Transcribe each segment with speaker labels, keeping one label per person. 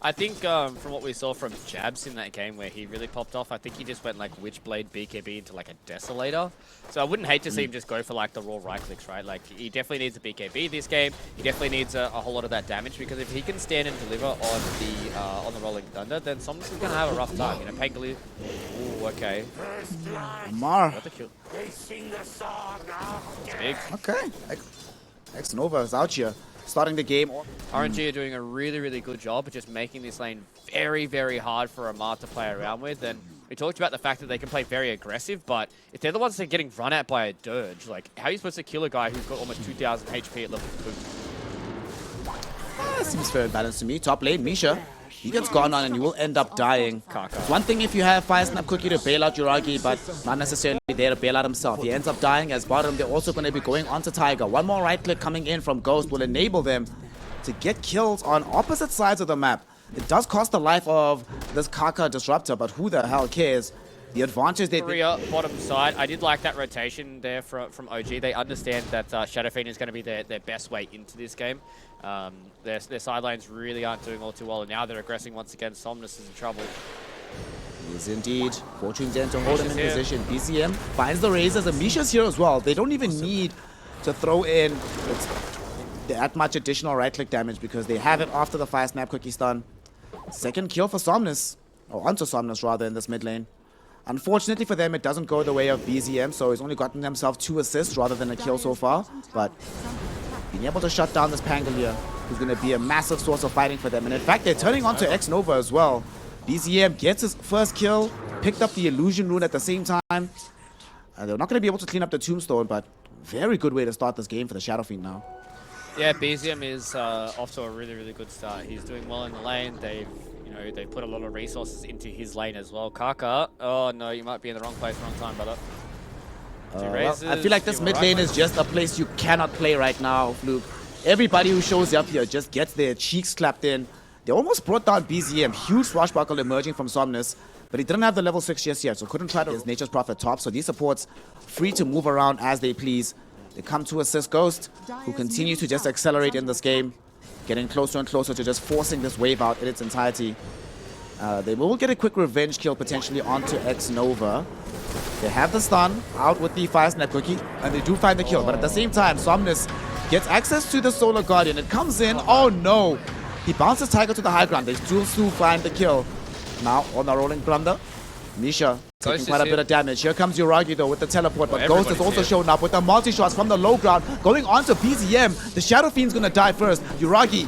Speaker 1: I think from what we saw from Jabs in that game where he really popped off, I think he just went like Witchblade BKB into like a Desolator. So I wouldn't hate to see him just go for like the raw right clicks, right? Like he definitely needs a BKB this game. He definitely needs a whole lot of that damage because if he can stand and deliver on the Rolling Thunder, then Soniqs is gonna have a rough time. You know, Pangoli. Ooh, okay.
Speaker 2: Mar.
Speaker 1: What the kill? It's big.
Speaker 2: Okay. X-Nova is out here, starting the game.
Speaker 1: RNG are doing a really, really good job of just making this lane very, very hard for Amar to play around with. And we talked about the fact that they can play very aggressive, but if they're the ones that are getting run at by a Dirge, like, how are you supposed to kill a guy who's got almost 2,000 HP at level 2?
Speaker 2: Seems fair and balanced to me. Top lane, Misha. He gets gone on and you will end up dying.
Speaker 1: Kaka.
Speaker 2: It's one thing if you have Fire Snap Cookie to bail out Yuragi, but not necessarily there to bail out himself. He ends up dying as bottom. They're also going to be going onto Tiger. One more right click coming in from Ghost will enable them to get kills on opposite sides of the map. It does cost the life of this Kaka Disruptor, but who the hell cares? The advantage they...
Speaker 1: Korea, bottom side. I did like that rotation there from OG. They understand that Shadow Fiend is going to be their best way into this game. Their side lanes really aren't doing all too well, and now they're aggressing once again. Somnus is in trouble.
Speaker 2: He is indeed. Fortune's in to hold him in position. BCM finds the Razors, and Misha's here as well. They don't even need to throw in that much additional right-click damage because they have it after the Fire Snap Cookie stun. Second kill for Somnus, or onto Somnus rather, in this mid lane. Unfortunately for them, it doesn't go the way of BZM, so he's only gotten himself 2 assists rather than a kill so far. But being able to shut down this Pangolier, who's going to be a massive source of fighting for them. And in fact, they're turning onto X-Nova as well. BZM gets his first kill, picked up the Illusion Rune at the same time. They're not going to be able to clean up the Tombstone, but very good way to start this game for the Shadow Fiend now.
Speaker 1: Yeah, BZM is off to a really, really good start. He's doing well in the lane. They put a lot of resources into his lane as well. Kaka, oh no, you might be in the wrong place, wrong time, brother.
Speaker 2: Well, I feel like this mid lane is just a place you cannot play right now, Fluke. Everybody who shows up here just gets their cheeks clapped in. They almost brought down BZM. Huge swashbuckle emerging from Somnus, but he didn't have the level 6 just yet, so couldn't try to his Nature's Prophet top. So these supports free to move around as they please. They come to assist Ghost, who continues to just accelerate in this game, getting closer and closer to just forcing this wave out in its entirety. They will get a quick revenge kill potentially onto X-Nova. They have the stun out with the Fire Snap Cookie, and they do find the kill. But at the same time, Somnus gets access to the Solar Guardian. It comes in. Oh no! He bounces Tiger to the high ground. They still find the kill. Now on the Rolling Thunder, Misha taking quite a bit of damage. Here comes Yuragi though with the teleport, but Ghost has also shown up with the multi-shots from the low ground. Going on to BZM. The Shadow Fiend's gonna die first. Yuragi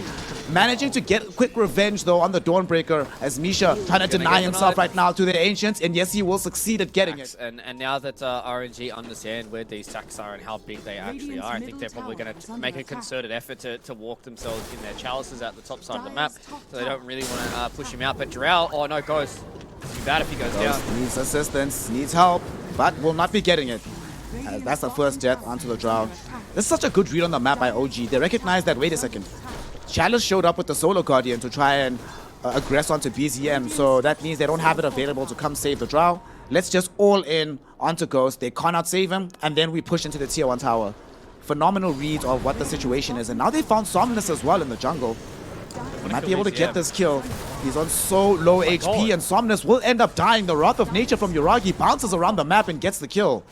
Speaker 2: managing to get quick revenge though on the Dawnbreaker as Misha trying to deny himself right now to the Ancients, and yes, he will succeed at getting it.
Speaker 1: And now that RNG understand where these stacks are and how big they actually are, I think they're probably going to make a concerted effort to walk themselves in their chalices at the top side of the map, so they don't really want to push him out. But Drow, oh no, Ghost. It's too bad if he goes down.
Speaker 2: Needs assistance, needs help, but will not be getting it. That's the first death onto the Drow. This is such a good read on the map by OG. They recognize that, wait a second, Chalice showed up with the Solar Guardian to try and aggress onto BZM, so that means they don't have it available to come save the Drow. Let's just all in onto Ghost. They cannot save him, and then we push into the tier 1 tower. Phenomenal read of what the situation is, and now they found Somnus as well in the jungle. They might be able to get this kill. He's on so low HP, and Somnus will end up dying. The Wrath of Nature from Yuragi bounces around the map and gets the kill.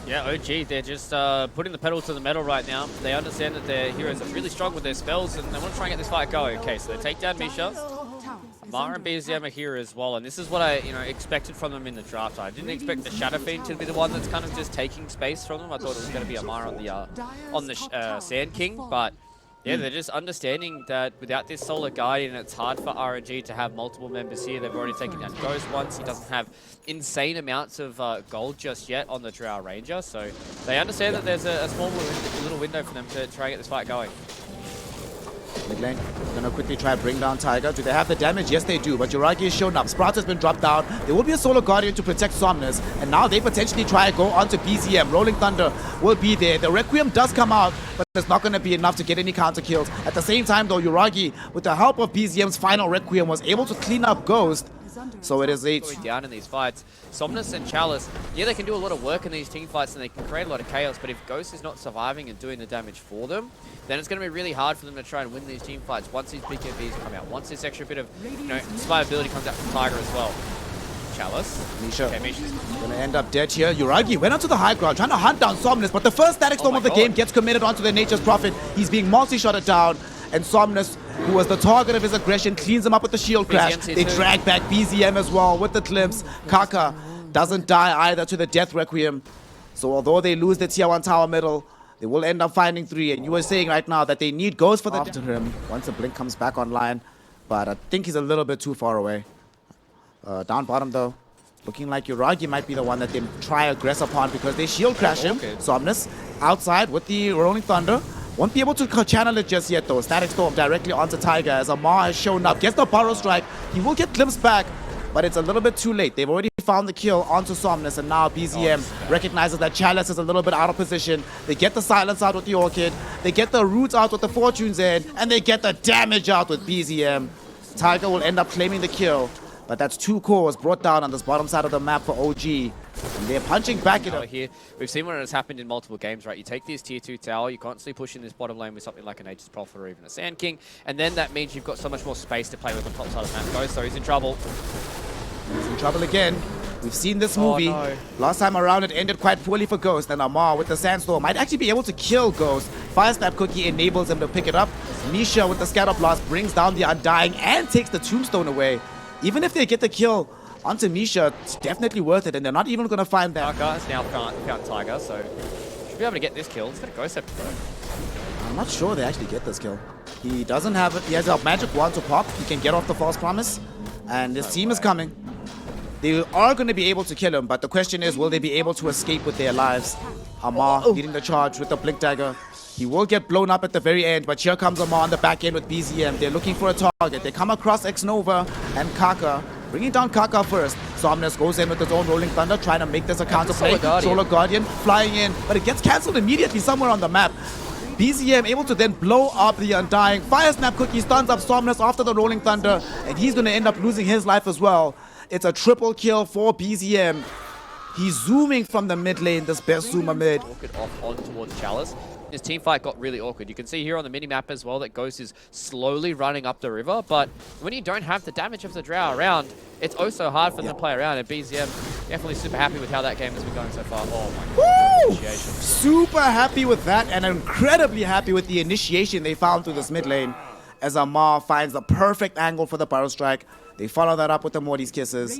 Speaker 1: Yeah, OG, they're just putting the pedal to the metal right now. They understand that their heroes are really strong with their spells, and they want to try and get this fight going. Okay, so they take down Misha. Amar and BZM are here as well, and this is what I expected from them in the draft. I didn't expect the Shadow Fiend to be the one that's kind of just taking space from them. I thought it was going to be Amar on the Sand King, but yeah, they're just understanding that without this Solar Guardian, it's hard for RNG to have multiple members here. They've already taken down Ghost once. He doesn't have insane amounts of gold just yet on the Drow Ranger, so they understand that there's a small little window for them to try and get this fight going.
Speaker 2: Mid lane, gonna quickly try and bring down Tiger. Do they have the damage? Yes, they do, but Yuragi is shown up. Sprout has been dropped down. There will be a Solar Guardian to protect Somnus, and now they potentially try and go onto BZM. Rolling Thunder will be there. The Requiem does come out, but it's not gonna be enough to get any counter kills. At the same time though, Yuragi, with the help of BZM's final Requiem, was able to clean up Ghost. So it is a...
Speaker 1: down in these fights. Somnus and Chalice, yeah, they can do a lot of work in these team fights and they can create a lot of chaos, but if Ghost is not surviving and doing the damage for them, then it's going to be really hard for them to try and win these team fights once these BKBs come out, once this extra bit of survivability comes out from Tiger as well. Chalice.
Speaker 2: Misha
Speaker 1: okay, Misha's
Speaker 2: gonna end up dead here. Yuragi went onto the high ground, trying to hunt down Somnus, but the first static storm of the game gets committed onto the Nature's Prophet. He's being multi-shotted down, and Somnus, who was the target of his aggression, cleans him up with the shield crash. They drag back BZM as well with the glimpse. Kaka doesn't die either to the Death Requiem. So although they lose the tier 1 tower middle, they will end up finding 3. And you were saying right now that they need Ghost for the after him once the blink comes back online. But I think he's a little bit too far away. Down bottom though, looking like Yuragi might be the one that they try aggress upon because they shield crash him. Somnus outside with the Rolling Thunder. Won't be able to channel it just yet though. Static Storm directly onto Tiger as Amar has shown up. Gets the Burrow Strike. He will get glimpsed back, but it's a little bit too late. They've already found the kill onto Somnus, and now BZM recognizes that Chalice is a little bit out of position. They get the silence out with the Orchid. They get the roots out with the Fortune's End, and they get the damage out with BZM. Tiger will end up claiming the kill. But that's 2 cores brought down on this bottom side of the map for OG. And they're punching back at it.
Speaker 1: Here, we've seen when it has happened in multiple games, right? You take this tier 2 tower, you constantly push in this bottom lane with something like a Nature's Prophet or even a Sand King, and then that means you've got so much more space to play with on top side of the map. Goes, so he's in trouble.
Speaker 2: He's in trouble again. We've seen this movie.
Speaker 1: Oh, no.
Speaker 2: Last time around it ended quite poorly for Ghost, and Amar with the Sandstorm might actually be able to kill Ghost. Fire Snap Cookie enables him to pick it up. Misha with the Scatter Blast brings down the Undying and takes the Tombstone away. Even if they get the kill onto Misha, it's definitely worth it, and they're not even going to find that.
Speaker 1: Kaka has now found Tiger, so should be able to get this kill. It's going to Ghost have to go.
Speaker 2: I'm not sure they actually get this kill. He doesn't have it. He has a magic wand to pop. He can get off the False Promise, and his team is coming. They are going to be able to kill him, but the question is, will they be able to escape with their lives? Amar leading the charge with the Blink Dagger. He will get blown up at the very end, but here comes Amar on the back end with BZM. They're looking for a target. They come across X-Nova and Kaka, bringing down Kaka first. Somnus goes in with his own Rolling Thunder, trying to make this a counterplay. Solar Guardian flying in, but it gets cancelled immediately somewhere on the map. BZM able to then blow up the Undying. Fire Snap Cookie stuns up Somnus after the Rolling Thunder, and he's going to end up losing his life as well. It's a triple kill for BZM. He's zooming from the mid lane, this best zoomer mid.
Speaker 1: Walk it off on towards Chalice. This team fight got really awkward. You can see here on the mini-map as well that Ghost is slowly running up the river, but when you don't have the damage of the Drow around, it's also hard for them to play around, and BZM definitely super happy with how that game has been going so far. Oh my god, initiation.
Speaker 2: Super happy with that, and incredibly happy with the initiation they found through this mid lane, as Amar finds the perfect angle for the Burrow Strike. They follow that up with the Morty's Kisses.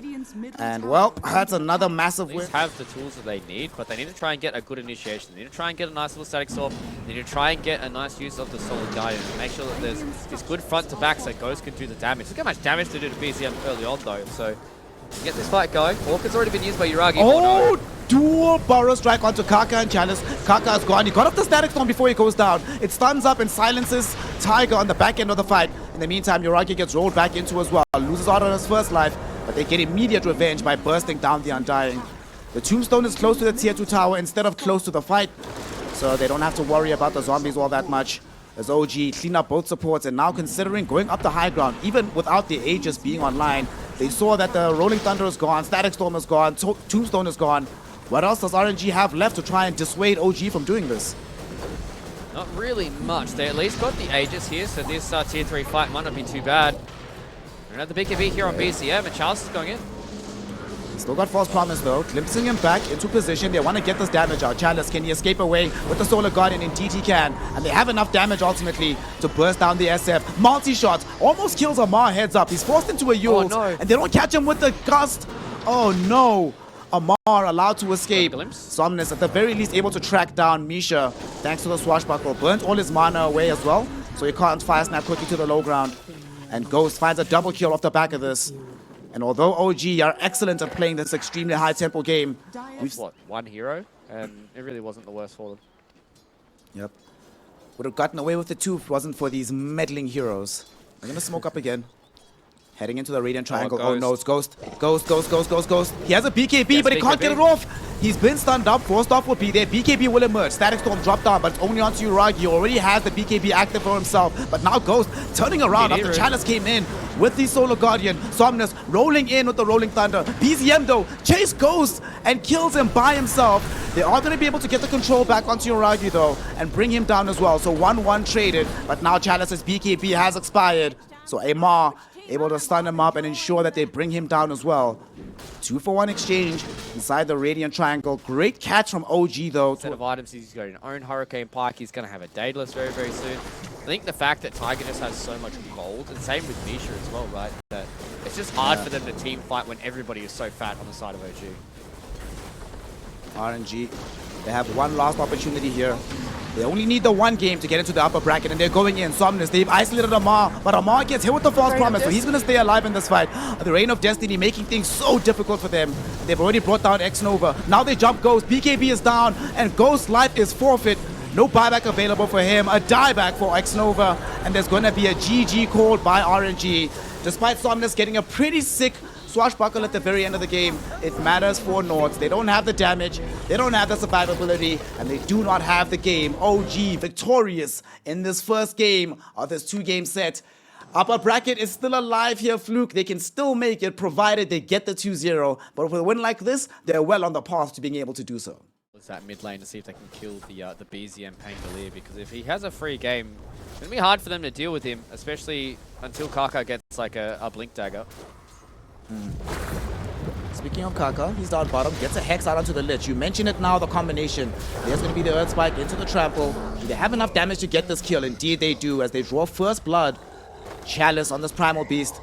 Speaker 2: And, well, that's another massive win.
Speaker 1: They have the tools that they need, but they need to try and get a good initiation. They need to try and get a nice little Static Storm. They need to try and get a nice use of the Solar Guardian and make sure that there's this good front to back so Ghost can do the damage. Look how much damage to do to BZM early on, though. So, to get this fight going, Orchid's already been used by Yuragi.
Speaker 2: Oh, dual Burrow Strike onto Kaka and Chalice. Kaka is gone. He got off the Static Storm before he goes down. It stuns up and silences Tiger on the back end of the fight. In the meantime, Yuragi gets rolled back into as well. Loses out on his first life, but they get immediate revenge by bursting down the Undying. The Tombstone is close to the tier 2 tower instead of close to the fight, so they don't have to worry about the zombies all that much. As OG clean up both supports and now considering going up the high ground, even without the Aegis being online. They saw that the Rolling Thunder is gone, Static Storm is gone, Tombstone is gone. What else does RNG have left to try and dissuade OG from doing this?
Speaker 1: Not really much. They at least got the Aegis here, so this tier 3 fight might not be too bad. Another BKB here on BCM, and Chalice is going in.
Speaker 2: Still got False Promise though, glimpsing him back into position. They want to get this damage out. Chalice, can he escape away with the Solar Guardian? Indeed he can. And they have enough damage ultimately to burst down the SF. Multi-shots, almost kills Amar heads up. He's forced into a Yule, and they don't catch him with the Gust. Oh no. Amar allowed to escape. Somnus at the very least able to track down Misha thanks to the Swashbuckle. Burnt all his mana away as well, so he can't Fire Snap Cookie to the low ground. And Ghost finds a double kill off the back of this. And although OG are excellent at playing this extremely high tempo game, we've
Speaker 1: one hero, and it really wasn't the worst for them.
Speaker 2: Yep. Would have gotten away with it too if it wasn't for these meddling heroes. They're gonna smoke up again. Heading into the Radiant Triangle. Oh no, it's Ghost. Ghost. He has a BKB, but he can't get it off. He's been stunned up. Forced off will be there. BKB will emerge. Static Storm dropped down, but it's only onto Yuragi. He already has the BKB active for himself. But now Ghost turning around after Chalice came in. with the Solar Guardian. Somnus rolling in with the Rolling Thunder. BZM though, chase Ghost and kills him by himself. They are going to be able to get the control back onto Yoragi though and bring him down as well. So 1-1 traded, but now Chalice's BKB has expired. So Amar able to stun him up and ensure that they bring him down as well. 2-for-1 exchange inside the Radiant Triangle. Great catch from OG though.
Speaker 1: Set of items, he's got an own Hurricane Pike. He's going to have a Daedalus very, very soon. I think the fact that Tiger just has so much gold, and same with Misha as well, right? That it's just hard for them to team fight when everybody is so fat on the side of OG.
Speaker 2: RNG, they have one last opportunity here. They only need the one game to get into the upper bracket, and they're going in. Somnus, they've isolated Amar, but Amar gets hit with the false promise, so he's going to stay alive in this fight. The Reign of Destiny making things so difficult for them. They've already brought down X-Nova. Now they jump Ghost. BKB is down, and Ghost's life is forfeit. No buyback available for him. A dieback for X-Nova, and there's going to be a GG called by RNG. Despite Somnus getting a pretty sick swashbuckle at the very end of the game, it matters for Nords. They don't have the damage, they don't have the survivability, and they do not have the game. OG victorious in this first game of this two-game set. Upper bracket is still alive here, Fluke. They can still make it provided they get the 2-0. But with a win like this, they're well on the path to being able to do so.
Speaker 1: It's that mid lane to see if they can kill the BZM Pangolier, because if he has a free game, it's going to be hard for them to deal with him, especially until Kaka gets like a Blink Dagger.
Speaker 2: Speaking of Kaka, he's down bottom, gets a Hex out onto the Lich. You mentioned it now, the combination. There's going to be the Earth Spike into the Trample. Do they have enough damage to get this kill? Indeed they do, as they draw first blood. Chalice on this Primal Beast.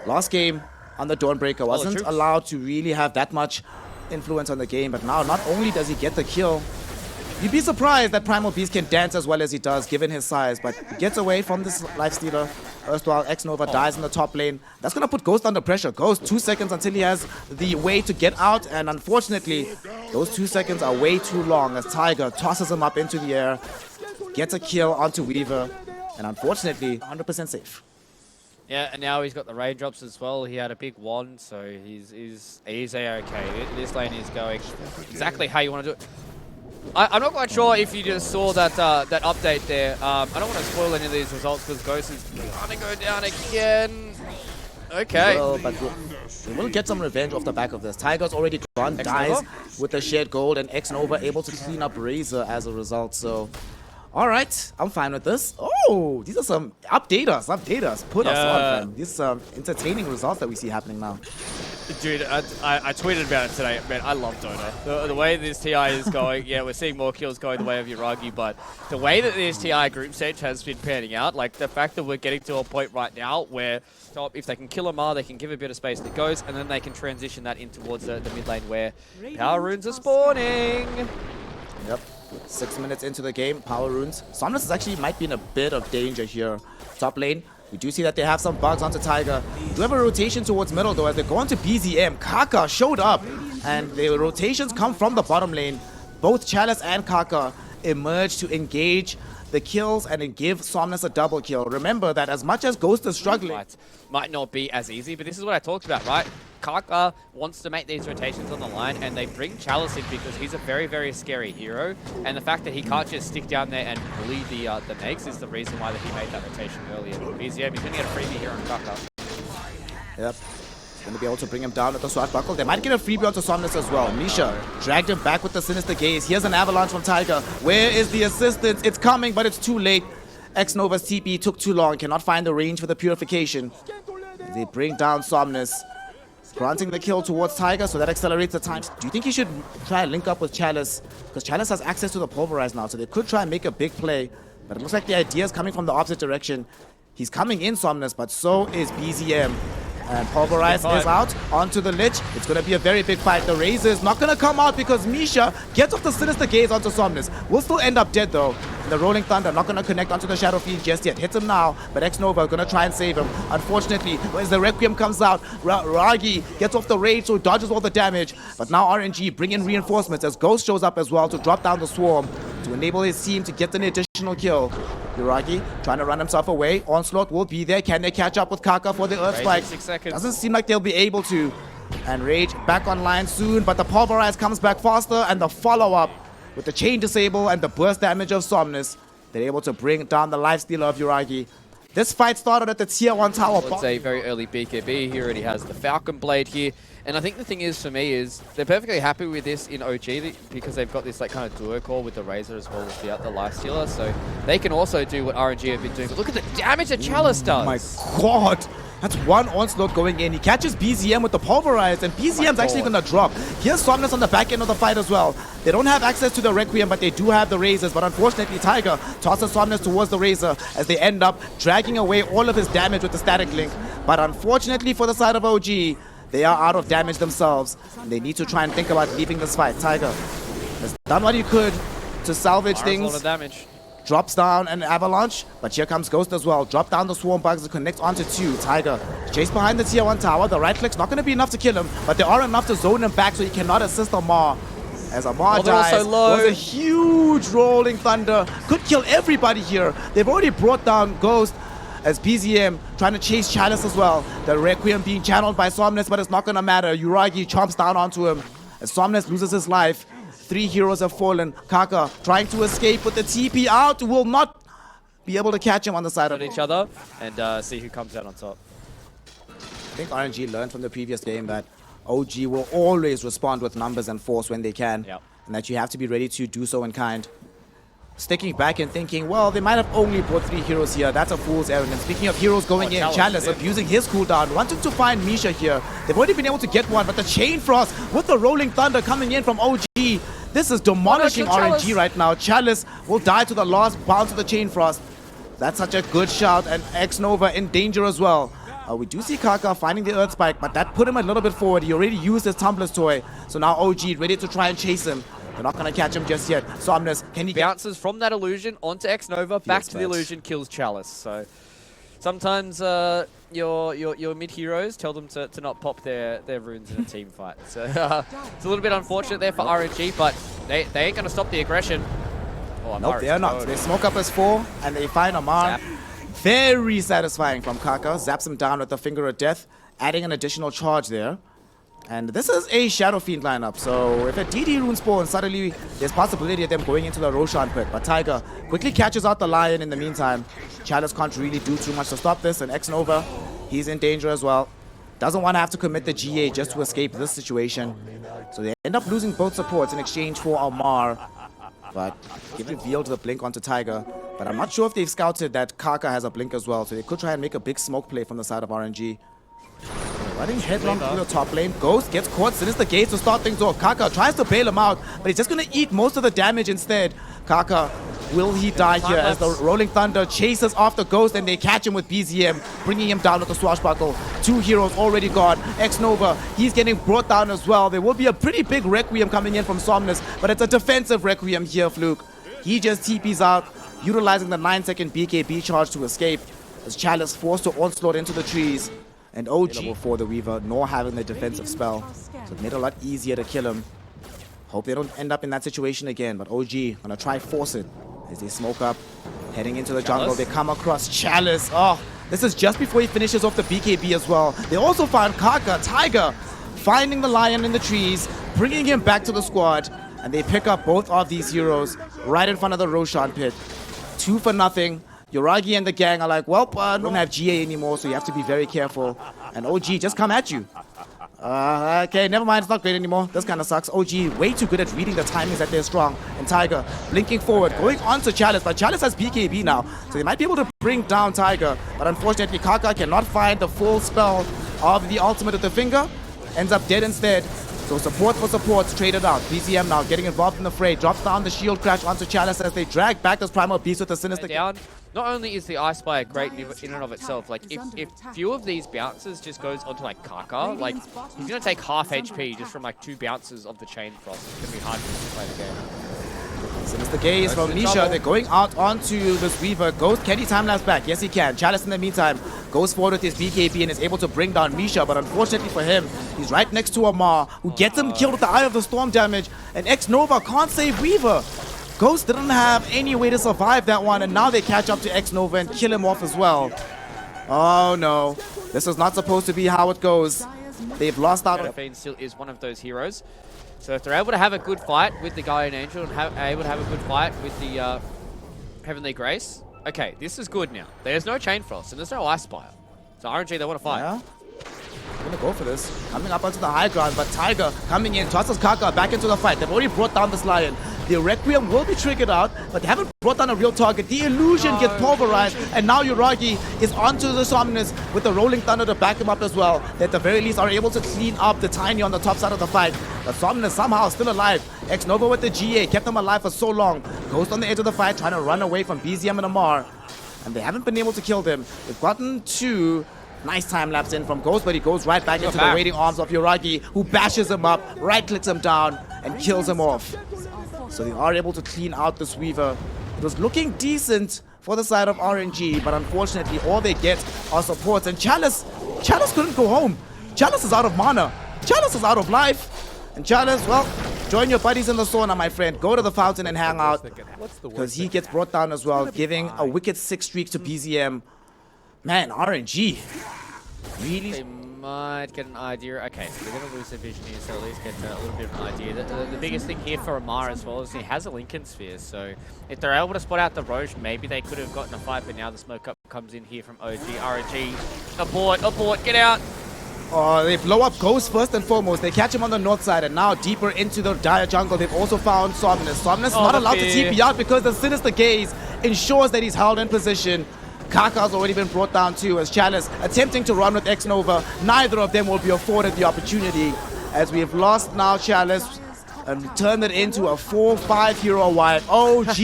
Speaker 2: Last game on the Dawnbreaker wasn't allowed to really have that much influence on the game, but now not only does he get the kill, you'd be surprised that Primal Beast can dance as well as he does given his size, but he gets away from this Lifestealer. Erstwhile X-Nova dies in the top lane. That's going to put Ghost under pressure. Ghost 2 seconds until he has the way to get out, and unfortunately those 2 seconds are way too long as Tiger tosses him up into the air, gets a kill onto Weaver, and unfortunately 100% safe.
Speaker 1: Yeah, and now he's got the raindrops as well. He had a big wand, so he's A-okay. This lane is going exactly how you want to do it. I'm not quite sure if you just saw that that update there. I don't want to spoil any of these results because Ghost is going to go down again. Okay.
Speaker 2: Well, but we will get some revenge off the back of this. Tiger's already gone, dies with the shared gold, and X-Nova able to clean up Razor as a result, so... Alright, I'm fine with this. Oh, these are some update us, put us on, man. These are entertaining results that we see happening now.
Speaker 1: Dude, I tweeted about it today. Man, I love Dota. The way this TI is going, yeah, we're seeing more kills going the way of Yoragi, but the way that this TI group stage has been panning out, like the fact that we're getting to a point right now where if they can kill Amar, they can give a bit of space to Ghost, and then they can transition that in towards the mid lane where power runes are spawning.
Speaker 2: Yep. 6 minutes into the game, power runes. Somnus actually might be in a bit of danger here. Top lane, we do see that they have some bugs onto Tiger. We do have a rotation towards middle though as they go on to BZM. Kaka showed up, and the rotations come from the bottom lane. Both Chalice and Kaka emerge to engage the kills and give Somnus a double kill. Remember that as much as Ghost is struggling,
Speaker 1: might not be as easy, but this is what I talked about, right? Kaka wants to make these rotations on the line, and they bring Chalice in because he's a very, very scary hero. And the fact that he can't just stick down there and bully the Nags is the reason why that he made that rotation earlier. BZM, he's going to get a freebie here on Kaka.
Speaker 2: Yep. Going to be able to bring him down with the swashbuckle. They might get a freebie onto Somnus as well. Misha dragged him back with the Sinister Gaze. Here's an avalanche from Tiger. Where is the assistance? It's coming, but it's too late. X-Nova's TP took too long. Cannot find the range for the purification. They bring down Somnus, granting the kill towards Tiger, so that accelerates the time. Do you think he should try and link up with Chalice? Because Chalice has access to the Pulverize now, so they could try and make a big play. But it looks like the idea is coming from the opposite direction. He's coming in, Somnus, but so is BZM. And Pulverize is out onto the Lich. It's going to be a very big fight. The Razor is not going to come out because Misha gets off the Sinister Gaze onto Somnus. Will still end up dead though. The Rolling Thunder not going to connect onto the Shadow Fiend just yet. Hits him now, but X-Nova going to try and save him. Unfortunately, as the Requiem comes out, Ragi gets off the rage, so dodges all the damage. But now RNG bring in reinforcements as Ghost shows up as well to drop down the Swarm to enable his team to get an additional kill. Yoragi trying to run himself away. Onslaught will be there. Can they catch up with Kaka for the Earth Spike?
Speaker 1: 6 seconds.
Speaker 2: Doesn't seem like they'll be able to. And Rage back online soon, but the Pulverize comes back faster, and the follow-up with the chain disable and the burst damage of Somnus, they're able to bring down the lifestealer of Yoragi. This fight started at the tier 1 tower.
Speaker 3: It's a very early BKB. He already has the Falcon Blade here. And I think the thing is, for me, is they're perfectly happy with this in OG because they've got this like kind of duo core with the Razor as well as the Life Stealer. So they can also do what RNG have been doing. But look at the damage that Chalice does.
Speaker 2: Oh my god. That's one onslaught going in. He catches BZM with the Pulverize, and BZM's actually going to drop. Here's Soniqs on the back end of the fight as well. They don't have access to the Requiem, but they do have the Razors. But unfortunately, Tiger tosses Soniqs towards the Razor as they end up dragging away all of his damage with the Static Link. But unfortunately for the side of OG, they are out of damage themselves. And they need to try and think about leaving this fight. Tiger has done what he could to salvage things.
Speaker 1: A lot of damage.
Speaker 2: Drops down an Avalanche, but here comes Ghost as well. Drop down the Swarm Bugs to connect onto 2. Tiger chase behind the tier 1 tower. The right click's not going to be enough to kill him, but they are enough to zone him back so he cannot assist Amar. As Amar dies,
Speaker 3: so low.
Speaker 2: was a huge Rolling Thunder. Could kill everybody here. They've already brought down Ghost as PZM trying to chase Chalice as well. The Requiem being channeled by Somnus, but it's not going to matter. Uragi chomps down onto him as Somnus loses his life. 3 heroes have fallen. Kaka trying to escape with the TP out. Will not be able to catch him on the side of
Speaker 1: each other and see who comes out on top.
Speaker 2: I think RNG learned from the previous game that OG will always respond with numbers and force when they can.
Speaker 1: Yep.
Speaker 2: And that you have to be ready to do so in kind. Sticking back and thinking, well, they might have only brought 3 heroes here. That's a fool's errand. And speaking of heroes going in, Chalice abusing his cooldown, wanting to find Misha here. They've already been able to get one, but the Chain Frost with the Rolling Thunder coming in from OG. This is demolishing RNG right now. Chalice will die to the last bounce of the Chain Frost. That's such a good shout, and X-Nova in danger as well. We do see Kaka finding the Earth Spike, but that put him a little bit forward. He already used his Tumbler's Toy, so now OG ready to try and chase him. They're not going to catch him just yet. Somnus, can he
Speaker 3: bounces from that illusion onto X-Nova, back to the illusion, kills Chalice. So sometimes your mid heroes tell them to not pop their runes in a team fight. So it's a little bit unfortunate there for RNG, but they ain't going to stop the aggression. Oh,
Speaker 2: nope, they are not. They smoke up as 4 and they find Amar. Zap. Very satisfying from Kaka. Zaps him down with the Finger of Death, adding an additional charge there. And this is a Shadow Fiend lineup, so if a DD rune spawns, suddenly there's possibility of them going into the Roshan pit. But Tiger quickly catches out the Lion in the meantime. Chalice can't really do too much to stop this, and X-Nova, he's in danger as well. Doesn't want to have to commit the GA just to escape this situation. So they end up losing both supports in exchange for Amar. But give reveal to the blink onto Tiger. But I'm not sure if they've scouted that Kaka has a blink as well, so they could try and make a big smoke play from the side of RNG. Running headlong through the top lane. Ghost gets caught, sinister gaze to start things off. Kaka tries to bail him out, but he's just going to eat most of the damage instead. Kaka, will he die here as the Rolling Thunder chases after Ghost and they catch him with BZM, bringing him down with the Swashbuckle. 2 heroes already gone. X-Nova, he's getting brought down as well. There will be a pretty big Requiem coming in from Somnus, but it's a defensive Requiem here, Fluke. He just TPs out, utilizing the 9-second BKB charge to escape as Chalice forced to onslaught into the trees. And OG for the Weaver, nor having the defensive spell. So it made it a lot easier to kill him. Hope they don't end up in that situation again, but OG gonna try force it as they smoke up. Heading into the jungle, they come across Chalice. Oh, this is just before he finishes off the BKB as well. They also found Kaka, Tiger, finding the Lion in the trees, bringing him back to the squad. And they pick up both of these heroes right in front of the Roshan pit. 2 for nothing. Uragi and the gang are like, well, don't have GA anymore, so you have to be very careful. And OG just come at you. Okay, never mind, it's not great anymore. This kind of sucks. OG way too good at reading the timings that they're strong. And Tiger blinking forward, going on to Chalice, but Chalice has BKB now, so they might be able to bring down Tiger. But unfortunately, Kaka cannot find the full spell of the ultimate of the Finger. Ends up dead instead. So support for supports traded out. BZM now getting involved in the fray. Drops down the shield crash onto Chalice as they drag back this Primal Beast with the Sinister.
Speaker 3: Down. Not only is the Ice Spire great in and of itself, like if few of these bounces just goes onto like Kaka, like he's gonna take half HP just from like 2 bounces of the Chain Frost. It's gonna be hard for him to play the game.
Speaker 2: Sinister gaze from Nisha. They're going out onto this Weaver. Ghost, can he time-lapse back? Yes, he can. Chalice in the meantime goes forward with his BKB and is able to bring down Misha, but unfortunately for him, he's right next to Amar, who gets him killed with the Eye of the Storm damage, and X-Nova can't save Weaver. Ghost didn't have any way to survive that one, and now they catch up to X-Nova and kill him off as well. Oh no, this is not supposed to be how it goes. They've lost out.
Speaker 3: Fiend still is one of those heroes. So if they're able to have a good fight with the Guardian Angel and able to have a good fight with the Heavenly Grace,
Speaker 1: okay, this is good now. There's no Chain Frost and there's no Ice Spire. So RNG, they want to fight.
Speaker 2: Yeah. I'm gonna go for this. Coming up onto the high ground, but Tiger coming in, tosses Kaka back into the fight. They've already brought down this Lion. The Requiem will be triggered out, but they haven't brought down a real target. The illusion gets pulverized, and now Uragi is onto the Somnus with the Rolling Thunder to back him up as well. They at the very least are able to clean up the Tiny on the top side of the fight. The Somnus somehow still alive. X-Nova with the GA, kept them alive for so long. Ghost on the edge of the fight, trying to run away from BZM and Amar. And they haven't been able to kill them. They've gotten 2 nice time lapse in from Ghost, but he goes right back into the waiting arms of Uragi, who bashes him up, right-clicks him down, and kills him off. So they are able to clean out this Weaver. It was looking decent for the side of RNG, but unfortunately all they get are supports. And Chalice couldn't go home. Chalice is out of mana. Chalice is out of life. And Chalice, well, join your buddies in the sauna, my friend. Go to the fountain and hang out, because he gets brought down as well, giving a wicked 6 streak to BZM. Man, RNG really...
Speaker 1: They might get an idea. Okay, so they're going to lose their vision here, so at least get a little bit of an idea. The biggest thing here for Amar as well is he has a Lincoln Sphere, so if they're able to spot out the Roche, maybe they could have gotten a fight, but now the smoke up comes in here from OG. RNG, abort, get out!
Speaker 2: Oh, they blow up Ghost first and foremost. They catch him on the north side, and now deeper into the dire jungle, they've also found Somnus. Somnus is not allowed to TP out because the Sinister Gaze ensures that he's held in position. Kaka's already been brought down too, as Chalice attempting to run with X-Nova. Neither of them will be afforded the opportunity, as we have lost now Chalice and turned it into a 4-5 hero wipe. OG,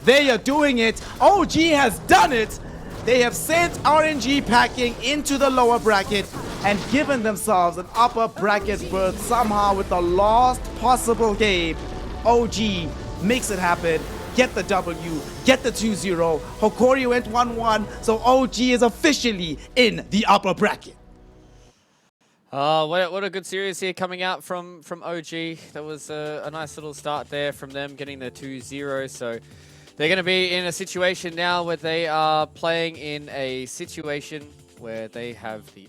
Speaker 2: they are doing it. OG has done it. They have sent RNG packing into the lower bracket and given themselves an upper bracket berth somehow with the last possible game. OG makes it happen. Get the W, get the 2-0. Hokori went 1-1, so OG is officially in the upper bracket.
Speaker 1: What a good series here coming out from OG. That was a nice little start there from them getting the 2-0. So they're going to be in a situation now where they are playing in a situation where they have the